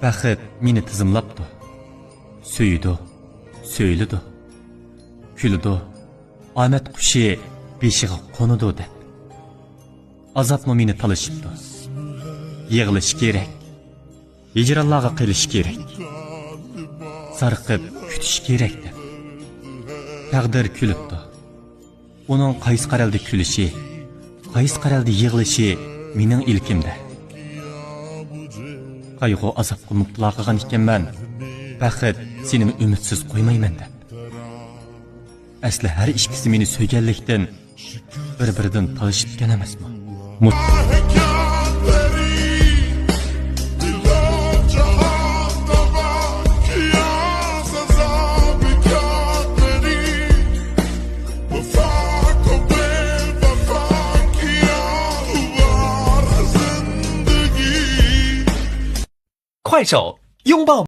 Baxit meni tizimlabdi. Söyüdü, söylüdü. Külüdü. Omad qushi beshiga qo'nidi deb. Azobmi meni talashibdi. Yig'ilish kerak. Hijronlarga qilish kerak. Sarqib kutish kerak deb. Taqdir kulibdi. Uning qaysi qaraldi kulishi, qaysi qaraldi yig'ilishi mening ilkimda. Qayg'u azobga mubtalo qilgan ekanman. Baxit seni umidsiz qo'ymayman deb. Asli har ikkisi meni so'yganlikdan bir-biridan talashib ketgan emasmi?快手，拥抱